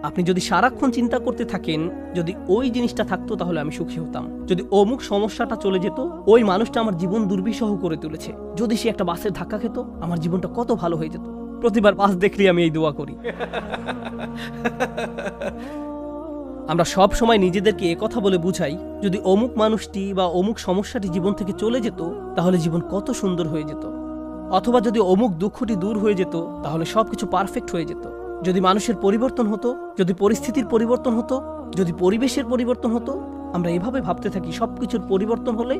আপনি যদি সারাক্ষণ চিন্তা করতে থাকেন, যদি ওই জিনিসটা থাকতো তাহলে আমি সুখী হতাম, যদি অমুক সমস্যাটা চলে যেত, ওই মানুষটা আমার জীবন দুর্বিষহ করে তুলেছে, যদি সে একটা বাসের ধাক্কা খেত, আমার জীবনটা কত ভালো হয়ে যেত। প্রতিবার বাস দেখলেই আমি এই দোয়া করি। আমরা সব সময় নিজেদেরকে একথা বলে বুঝাই, যদি অমুক মানুষটি বা অমুক সমস্যাটি জীবন থেকে চলে যেত তাহলে জীবন কত সুন্দর হয়ে যেত, অথবা যদি অমুক দুঃখটি দূর হয়ে যেত তাহলে সবকিছু পারফেক্ট হয়ে যেত। যদি মানুষের পরিবর্তন হতো, যদি পরিস্থিতির পরিবর্তন হতো, যদি পরিবেশের পরিবর্তন হতো, আমরা এভাবে ভাবতে থাকি সবকিছুর পরিবর্তন হলে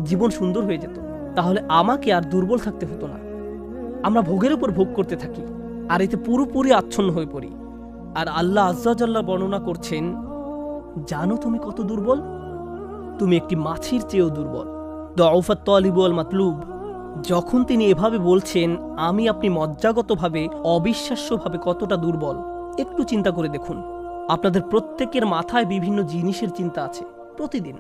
জীবন সুন্দর হয়ে যেত, তাহলে আমাকে আর দুর্বল থাকতে হতো না। আমরা ভোগের উপর ভোগ করতে থাকি আর এতে পুরোপুরি আচ্ছন্ন হয়ে পড়ি। আর আল্লাহ আজ্জা জাল্লা বর্ণনা করছেন, জানো তুমি কত দুর্বল? তুমি একটি মাছির চেয়েও দুর্বল। দউফাত তালিব ওয়াল মাতলুব। যখন তিনি এভাবে বলছেন, আমি আপনি মজ্জাগতভাবে অবিশ্বাস্যভাবে কতটা দুর্বল, একটু চিন্তা করে দেখুন। আপনাদের প্রত্যেকের মাথায় বিভিন্ন জিনিসের চিন্তা আছে প্রতিদিন।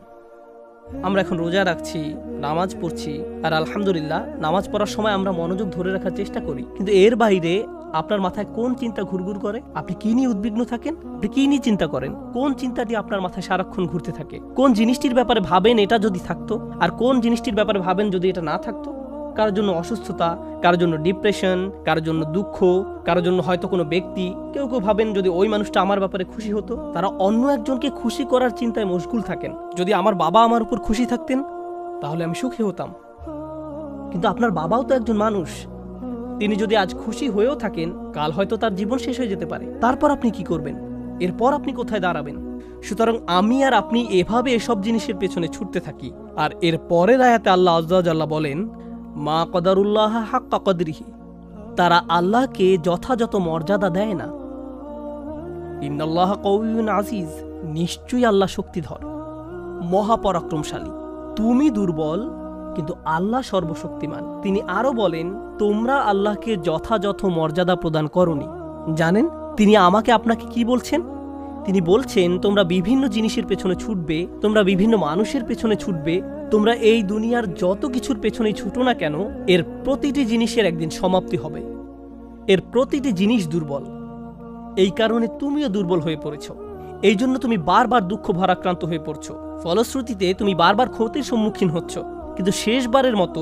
আমরা এখন রোজা রাখছি, নামাজ পড়ছি, আর আলহামদুলিল্লাহ নামাজ পড়ার সময় আমরা মনোযোগ ধরে রাখার চেষ্টা করি, কিন্তু এর বাইরে আপনার মাথায় কোন চিন্তা ঘুরঘুর করে? আপনি কি নিয়ে উদ্বিগ্ন থাকেন? আপনি কি নিয়ে চিন্তা করেন? কোন চিন্তাটি আপনার মাথায় সারাক্ষণ ঘুরতে থাকে? কোন জিনিসটির ব্যাপারে ভাবেন এটা যদি থাকতো, আর কোন জিনিসটির ব্যাপারে ভাবেন যদি এটা না থাকতো? কারোর জন্য অসুস্থতা, কারোর জন্য ডিপ্রেশন, কারোর জন্য দুঃখ, কারোর জন্য হয়তো কোনো ব্যক্তি। কেউ কেউ ভাবেন যদি ওই মানুষটা আমার ব্যাপারে খুশি হতো। তারা অন্য একজনকে খুশি করার চিন্তায় মশগুল থাকেন। যদি আমার বাবা আমার উপর খুশি থাকতেন তাহলে আমি সুখী হতাম। কিন্তু আপনার বাবাও তো একজন মানুষ। তিনি যদি আজ খুশি হয়েও থাকেন, কাল হয়তো তার জীবন শেষ হয়ে যেতে পারে। তারপর আপনি কি করবেন? এরপর আপনি কোথায় দাঁড়াবেন? সুতরাং আমি আর আপনি এভাবে এসব জিনিসের পেছনে ছুটতে থাকি। আর এর পরের আয়াতে আল্লাহ আজ্জা জাল্লা বলেন, মা কদারুল্লাহ হাক্কা কদরিহি। তারা আল্লাহকে যথাযথ মর্যাদা দেয় না। ইন্নাল্লাহ কওয়িয়্যুন আজিজ। নিশ্চয়ই আল্লাহ শক্তিধর, মহাপরাক্রমশালী। তুমি দুর্বল, কিন্তু আল্লাহ সর্বশক্তিমান। তিনি আরো বলেন, তোমরা আল্লাহকে যথাযথ মর্যাদা প্রদান করনি। জানেন তিনি আমাকে আপনাকে কি বলছেন? তিনি বলছেন, তোমরা বিভিন্ন জিনিসের পেছনে ছুটবে, তোমরা বিভিন্ন মানুষের পেছনে ছুটবে, তোমরা এই দুনিয়ার যত কিছুর পেছনেই ছুটো না কেন, এর প্রতিটি জিনিসের একদিন সমাপ্তি হবে। এর প্রতিটি জিনিস দুর্বল। এই কারণে তুমিও দুর্বল হয়ে পড়েছ। এই জন্য তুমি বারবার দুঃখ ভারাক্রান্ত হয়ে পড়ছো। ফলশ্রুতিতে তুমি বারবার ক্ষতির সম্মুখীন হচ্ছ। কিন্তু শেষবারের মতো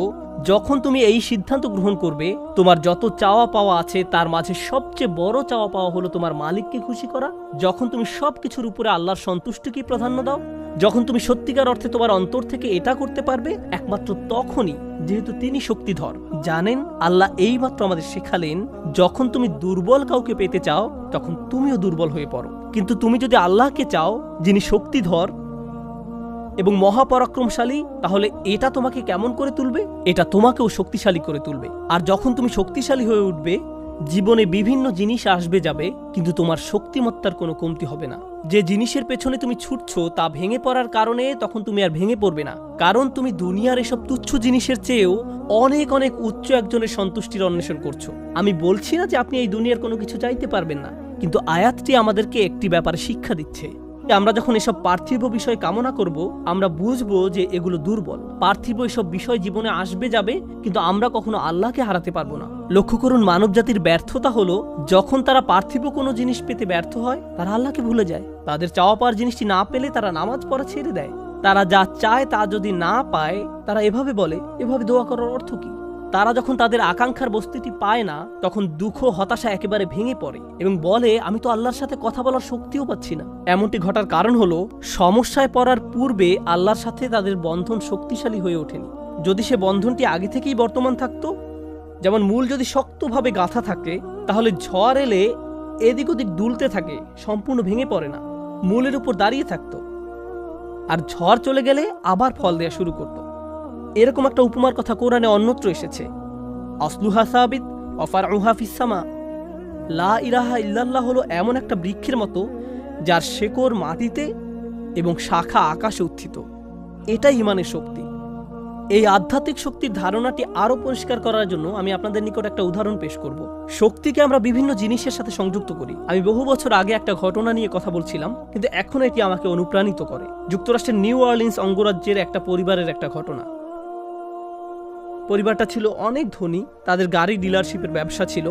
যখন তুমি এই সিদ্ধান্ত গ্রহণ করবে, তোমার যত চাওয়া পাওয়া আছে তার মাঝে সবচেয়ে বড় চাওয়া পাওয়া হলো তোমার মালিককে খুশি করা, যখন তুমি সবকিছুর উপরে আল্লাহর সন্তুষ্টিকে প্রাধান্য দাও, যখন তুমি সত্যিকার অর্থে তোমার অন্তর থেকে এটা করতে পারবে, একমাত্র তখনই, যেহেতু তিনি শক্তিধর। জানেন আল্লাহ এইমাত্র আমাদের শেখালেন, যখন তুমি দুর্বল কাউকে পেতে চাও তখন তুমিও দুর্বল হয়ে পড়ো। কিন্তু তুমি যদি আল্লাহকে চাও, যিনি শক্তিধর এবং মহাপরাক্রমশালী, তাহলে এটা তোমাকে কেমন করে তুলবে? এটা তোমাকেও শক্তিশালী করে তুলবে। আর যখন তুমি শক্তিশালী হয়ে উঠবে, জীবনে বিভিন্ন জিনিস আসবে যাবে, কিন্তু তোমার শক্তিমত্তার কোনো কমতি হবে না। যে জিনিসের পেছনে তুমি ছুটছো তা ভেঙে পড়ার কারণে তখন তুমি আর ভেঙে পড়বে না, কারণ তুমি দুনিয়ার এসব তুচ্ছ জিনিসের চেয়েও অনেক অনেক উচ্চ একজনের সন্তুষ্টির অন্বেষণ করছো। আমি বলছি না যে আপনি এই দুনিয়ার কোনো কিছু চাইতে পারবেন না, কিন্তু আয়াতটি আমাদেরকে একটি ব্যাপারে শিক্ষা দিচ্ছে। আমরা যখন এসব পার্থিব বিষয় কামনা করব, আমরা বুঝবো যে এগুলো দুর্বল। পার্থিব এসব বিষয় জীবনে আসবে যাবে, কিন্তু আমরা কখনো আল্লাহকে হারাতে পারবো না। লক্ষ্য করুন, মানব জাতির ব্যর্থতা হলো যখন তারা পার্থিব কোনো জিনিস পেতে ব্যর্থ হয়, তারা আল্লাহকে ভুলে যায়। তাদের চাওয়া পাওয়ার জিনিসটি না পেলে তারা নামাজ পড়া ছেড়ে দেয়। তারা যা চায় তা যদি না পায়, তারা এভাবে বলে, এভাবে দোয়া করার অর্থ কি? তারা যখন তাদের আকাঙ্ক্ষার বস্তুটি পায় না, তখন দুঃখ হতাশা একেবারে ভেঙে পড়ে এবং বলে, আমি তো আল্লাহর সাথে কথা বলার শক্তিও পাচ্ছি না। এমনটি ঘটার কারণ হলো, সমস্যায় পড়ার পূর্বে আল্লাহর সাথে তাদের বন্ধন শক্তিশালী হয়ে ওঠেনি। যদি সে বন্ধনটি আগে থেকেই বর্তমান থাকতো, যেমন মূল যদি শক্তভাবে গাঁথা থাকে, তাহলে ঝড় এলে এদিক ওদিক দুলতে থাকে, সম্পূর্ণ ভেঙে পড়ে না, মূলের উপর দাঁড়িয়ে থাকতো। আর ঝড় চলে গেলে আবার ফল দেয়া শুরু করতো। এরকম একটা উপমার কথা কোরআনে অন্যত্র এসেছে, আসলুহা সাবিত ওয়া ফারউহা ফিস সামা। লা ইলাহা ইল্লাল্লাহ হলো এমন একটা বৃক্ষের মতো যার শেকড় মাটিতে এবং শাখা আকাশে উত্থিত। এটাই ঈমানের শক্তি। এই আধ্যাত্মিক শক্তির ধারণাটি আরো পরিষ্কার করার জন্য আমি আপনাদের নিকট একটা উদাহরণ পেশ করব। শক্তিকে আমরা বিভিন্ন জিনিসের সাথে সংযুক্ত করি। আমি বহু বছর আগে একটা ঘটনা নিয়ে কথা বলছিলাম, কিন্তু এখন এটি আমাকে অনুপ্রাণিত করে। যুক্তরাষ্ট্রের নিউ অরলিন্স অঙ্গরাজ্যের একটা পরিবারের একটা ঘটনা। পরিবারটা ছিল অনেক ধনী, তাদের গাড়ি ডিলারশিপের ব্যবসা ছিল।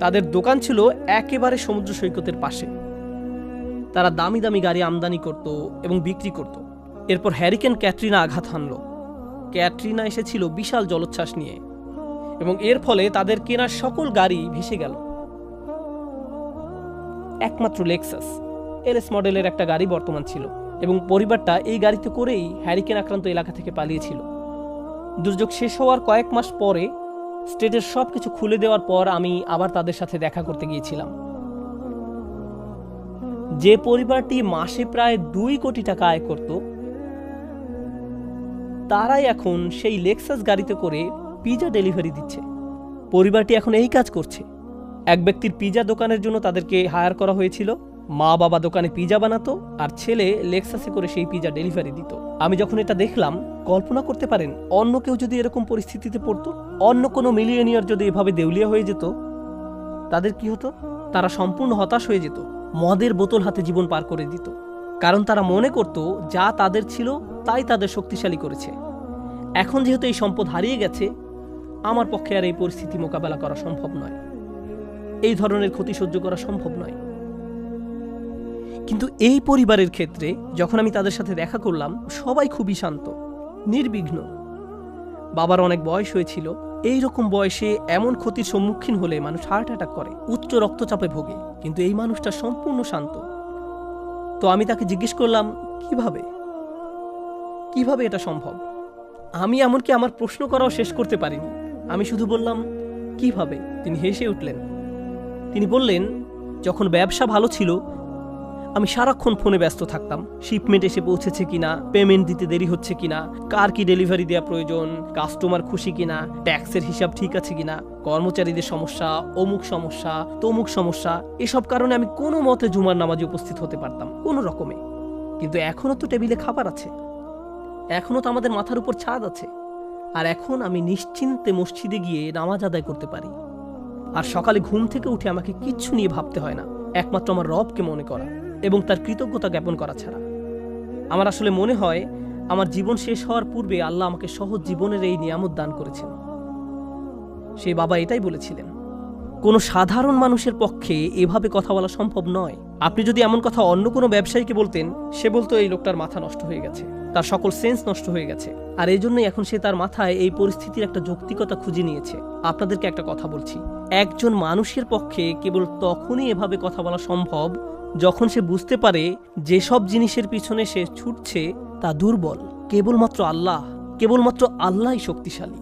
তাদের দোকান ছিল একেবারে সমুদ্র সৈকতের পাশে। তারা দামি দামি গাড়ি আমদানি করত এবং বিক্রি করত। এরপর হ্যারিকেন ক্যাটরিনা আঘাত হানল। ক্যাটরিনা এসেছিল বিশাল জলোচ্ছ্বাস নিয়ে এবং এর ফলে তাদের কেনার সকল গাড়ি ভেসে গেল। একমাত্র লেক্সাস এলএস মডেলের একটা গাড়ি বর্তমান ছিল এবং পরিবারটা এই গাড়িতে করেই হ্যারিকেন আক্রান্ত এলাকা থেকে পালিয়েছিল। দুর্যোগ শেষ হওয়ার কয়েক মাস পরে স্টেটের সবকিছু খুলে দেওয়ার পর আমি আবার তাদের সাথে দেখা করতে গিয়েছিলাম। যে পরিবারটি মাসে প্রায় 2 কোটি টাকা আয় করত, তারাই এখন সেই লেক্সাস গাড়িতে করে পিজা ডেলিভারি দিচ্ছে। পরিবারটি এখন এই কাজ করছে। এক ব্যক্তির পিজা দোকানের জন্য তাদেরকে হায়ার করা হয়েছিল। মা বাবা দোকানে পিজা বানাতো আর ছেলে লেক্সাসে করে সেই পিজা ডেলিভারি দিত। আমি যখন এটা দেখলাম, কল্পনা করতে পারেন অন্য কেউ যদি এরকম পরিস্থিতিতে পড়তো, অন্য কোনো মিলিয়নিয়ার যদি এভাবে দেউলিয়া হয়ে যেত, তাদের কি হতো? তারা সম্পূর্ণ হতাশ হয়ে যেত, মদের বোতল হাতে জীবন পার করে দিত। কারণ তারা মনে করত যা তাদের ছিল তাই তাদের শক্তিশালী করেছে। এখন যেহেতু এই সম্পদ হারিয়ে গেছে, আমার পক্ষে আর এই পরিস্থিতি মোকাবেলা করা সম্ভব নয়, এই ধরনের ক্ষতি সহ্য করা সম্ভব নয়। কিন্তু এই পরিবারের ক্ষেত্রে যখন আমি তাদের সাথে দেখা করলাম, সবাই খুবই শান্ত, নির্বিঘ্ন। বাবার অনেক বয়স হয়েছিল। এই রকম বয়সে এমন ক্ষতির সম্মুখীন হলে মানুষ হার্ট অ্যাটাক করে, উচ্চ রক্তচাপে ভোগে, কিন্তু এই মানুষটা সম্পূর্ণ শান্ত। তো আমি তাকে জিজ্ঞেস করলাম, কিভাবে এটা সম্ভব? আমি এমনকি আমার প্রশ্ন করাও শেষ করতে পারিনি। আমি শুধু বললাম, কিভাবে? তিনি হেসে উঠলেন। তিনি বললেন, যখন ব্যবসা ভালো ছিল, আমি সারাক্ষণ ফোনে ব্যস্ত থাকতাম। শিপমেন্ট এসে পৌঁছেছে কিনা, পেমেন্ট দিতে দেরি হচ্ছে কিনা, কার কি ডেলিভারি দেওয়া প্রয়োজন, কাস্টমার খুশি কিনা, ট্যাক্সের হিসাব ঠিক আছে কিনা, কর্মচারীদের সমস্যা, অমুক সমস্যা, তমুক সমস্যা। এসব কারণে আমি কোনো মতে জুমার নামাজে উপস্থিত হতে পারতাম, কোনো রকমে। কিন্তু এখনো তো টেবিলে খাবার আছে, এখনো তো আমাদের মাথার উপর ছাদ আছে, আর এখন আমি নিশ্চিন্তে মসজিদে গিয়ে নামাজ আদায় করতে পারি। আর সকালে ঘুম থেকে উঠে আমাকে কিচ্ছু নিয়ে ভাবতে হয় না, একমাত্র আমার রবকে মনে করা এবং তার কৃতজ্ঞতা জ্ঞাপন করা ছাড়া। আমার আসলে মনে হয় আমার জীবন শেষ হওয়ার পূর্বে আল্লাহ আমাকে সহজ জীবনের এই নিয়ামত দান করেছেন। সেই বাবা এটাই বলেছিলেন, কোনো সাধারণ মানুষের পক্ষে এভাবে কথা বলা সম্ভব নয়। আপনি যদি এমন কথা অন্য কোনো ব্যবসায়ীকে বলতেন, সে বলতো এই লোকটার মাথা নষ্ট হয়ে গেছে, তার সকল সেন্স নষ্ট হয়ে গেছে। আর এই জন্যই এখন সে তার মাথায় এই পরিস্থিতির একটা যৌক্তিকতা খুঁজে নিয়েছে। আপনাদেরকে একটা কথা বলছি, একজন মানুষের পক্ষে কেবল তখনই এভাবে কথা বলা সম্ভব যখন সে বুঝতে পারে যেসব জিনিসের পিছনে সে ছুটছে তা দুর্বল। কেবলমাত্র আল্লাহই শক্তিশালী।